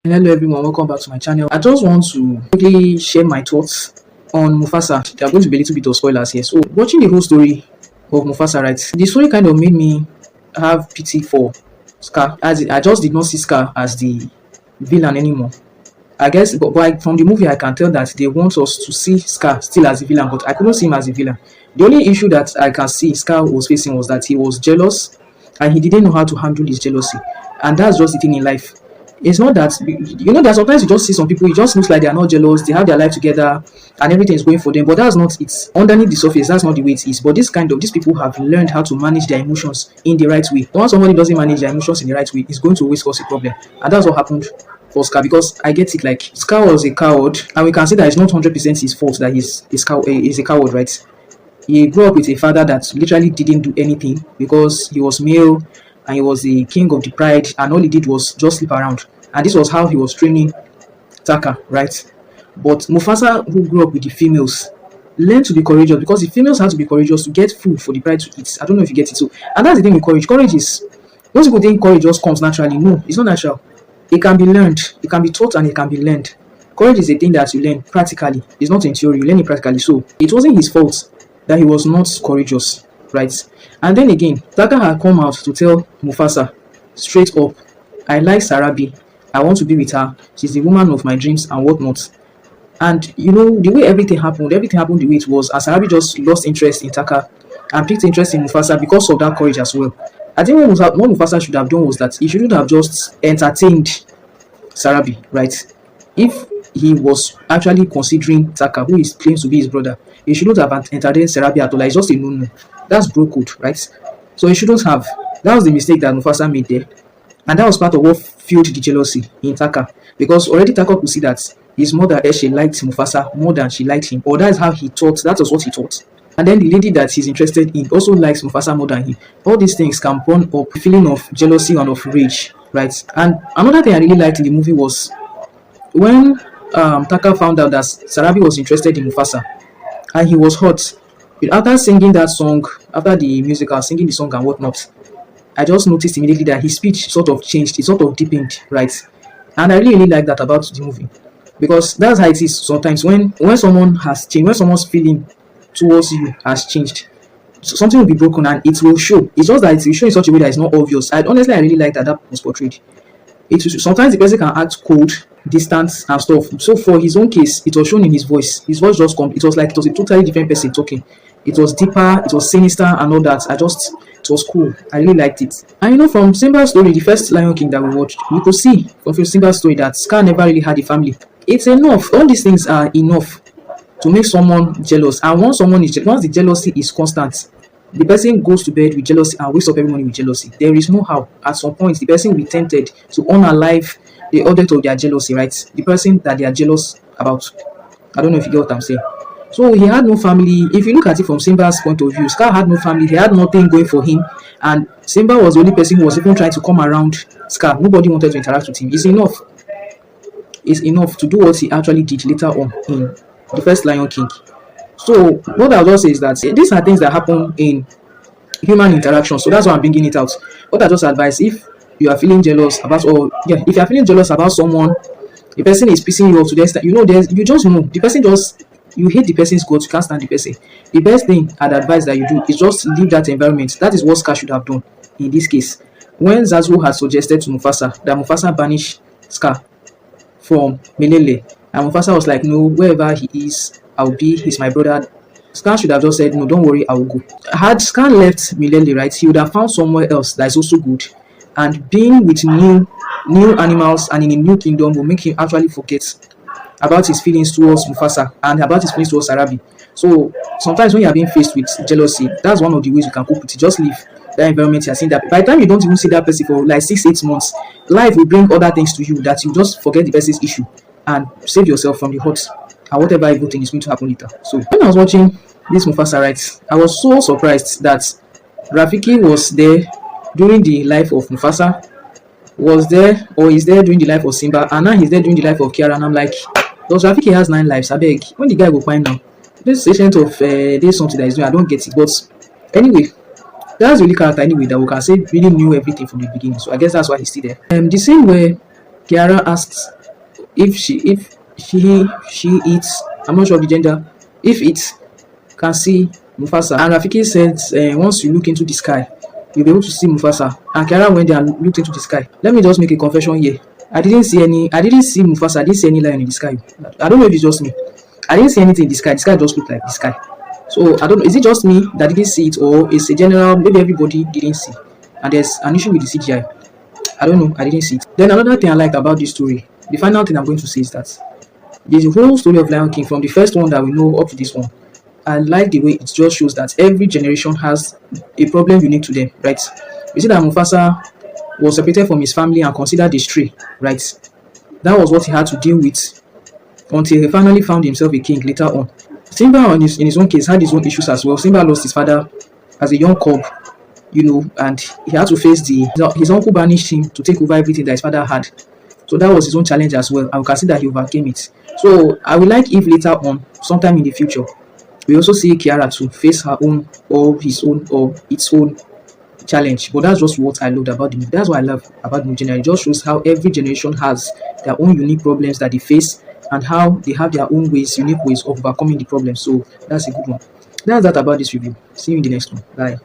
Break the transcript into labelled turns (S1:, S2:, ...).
S1: Hello everyone, welcome back to my channel. I just want to quickly share my thoughts on Mufasa. There are going to be a little bit of spoilers here. So watching the whole story of Mufasa, right, the story kind of made me have pity for Scar. I just did not see Scar as the villain anymore. I guess, but from the movie I can tell that they want us to see Scar still as a villain, but I couldn't see him as a villain. The only issue that I can see Scar was facing was that he was jealous and he didn't know how to handle his jealousy. And that's just the thing in life. It's not that that sometimes you just see some people, it just looks like they are not jealous, they have their life together and everything is going for them, but that's not it. Underneath the surface, that's not the way it is. But these people have learned how to manage their emotions in the right way. Once somebody doesn't manage their emotions in the right way, it's going to always cause a problem. And that's what happened for Scar, because I get it, like Scar was a coward, and we can say that it's not 100% his fault that he's a coward, right? He grew up with a father that literally didn't do anything because he was male and he was the king of the pride, and all he did was just sleep around. And this was how he was training Taka, right? But Mufasa, who grew up with the females, learned to be courageous because the females had to be courageous to get food for the pride to eat. I don't know if you get it. So, and that's the thing with courage. Courage is, most people think courage just comes naturally. No, it's not natural. It can be learned, it can be taught, and it can be learned. Courage is a thing that you learn practically. It's not in theory, you learn it practically. So it wasn't his fault that he was not courageous, right? And then again, Taka had come out to tell Mufasa straight up, I like Sarabi, I want to be with her, she's the woman of my dreams and whatnot. And you know, the way everything happened the way it was, as Sarabi just lost interest in Taka and picked interest in Mufasa because of that courage as well. I think what Mufasa should have done was that he shouldn't have just entertained Sarabi, right? If he was actually considering Taka, who is claims to be his brother, he shouldn't have entertained Sarabi at all. It's just a no-no. That's bro code, right? So he shouldn't have. That was the mistake that Mufasa made there. And that was part of what fueled the jealousy in Taka. Because already Taka could see that his mother actually liked Mufasa more than she liked him. Or that's how he thought. That was what he thought. And then the lady that he's interested in also likes Mufasa more than him. All these things can burn up a feeling of jealousy and of rage, right? And another thing I really liked in the movie was when Taka found out that Sarabi was interested in Mufasa, and he was hot. After singing that song, after the musical, singing the song and whatnot, I just noticed immediately that his speech sort of changed, it sort of deepened, right? And I really like that about the movie, because that's how it is sometimes when someone has changed, when someone's feeling towards you has changed, something will be broken and it will show. It's just that it will show in such a way that it's not obvious. I really like that was portrayed. Sometimes the person can act cold, distant and stuff. So for his own case, it was shown in his voice. His voice just it was like it was a totally different person talking. It was deeper, it was sinister and all that. It was cool. I really liked it. And you know, from Simba's story, the first Lion King that we watched, you could see from Simba's story that Scar never really had a family. It's enough. All these things are enough to make someone jealous. And once the jealousy is constant, the person goes to bed with jealousy and wakes up every morning with jealousy. There is no how. At some point, the person will be tempted to unalive the object of their jealousy, right? The person that they are jealous about. I don't know if you get what I'm saying. So he had no family. If you look at it from Simba's point of view, Scar had no family. He had nothing going for him. And Simba was the only person who was even trying to come around Scar. Nobody wanted to interact with him. It's enough. It's enough to do what he actually did later on in the first Lion King. So what I'll just say is that these are things that happen in human interaction. So that's why I'm bringing it out. What I just advise, if you are feeling jealous about, if you are feeling jealous about someone, the person is pissing you off to the extent, you just know the person you hate the person's guts, you can't stand the person. The best thing I'd advise that you do is just leave that environment. That is what Scar should have done in this case. When Zazu had suggested to Mufasa that Mufasa banish Scar from Melele, and Mufasa was like, no, wherever he is, I'll be, he's my brother. Scar should have just said, no, don't worry, I will go. Had Scar left Milele, right, he would have found somewhere else that is also good. And being with new animals and in a new kingdom will make him actually forget about his feelings towards Mufasa and about his feelings towards Sarabi. So sometimes when you are being faced with jealousy, that's one of the ways you can cope with it. Just leave that environment you are seeing that. By the time you don't even see that person for like 6-8 months, life will bring other things to you that you just forget the person's issue and save yourself from the hurt and whatever evil thing is going to happen later. So when I was watching this Mufasa, right, I was so surprised that Rafiki was there during the life of Mufasa, was there or is there during the life of Simba, and now he's there during the life of Kiara. And I'm like, does Rafiki has 9 lives? I beg, when the guy will find now, this agent of there's something that is doing, I don't get it. But anyway, that's really character anyway that we can say really knew everything from the beginning. So I guess that's why he's still there. The same way Kiara asks if she eats, I'm not sure of the gender, if it can see Mufasa. And Rafiki said, once you look into the sky, you'll be able to see Mufasa. And Kiara went there and looked into the sky. Let me just make a confession here. I didn't see Mufasa, I didn't see any lion in the sky. I don't know if it's just me. I didn't see anything in the sky. The sky just looked like the sky. So I don't know, is it just me that didn't see it, or is a general, maybe everybody didn't see and there's an issue with the CGI. I don't know, I didn't see it. Then another thing I liked about this story, the final thing I'm going to say is that there's a whole story of Lion King from the first one that we know up to this one. I like the way it just shows that every generation has a problem unique to them, right? You see that Mufasa was separated from his family and considered a stray, right? That was what he had to deal with until he finally found himself a king later on. Simba, in his own case, had his own issues as well. Simba lost his father as a young cub, and he had to face his uncle banished him to take over everything that his father had. So that was his own challenge as well. I will consider he overcame it. So I would like if later on, sometime in the future, we also see Kiara to face her own or his own or its own challenge. But that's just what I loved about the movie. That's what I love about the movie. It just shows how every generation has their own unique problems that they face and how they have their own unique ways of overcoming the problem. So that's a good one. That's that about this review. See you in the next one. Bye.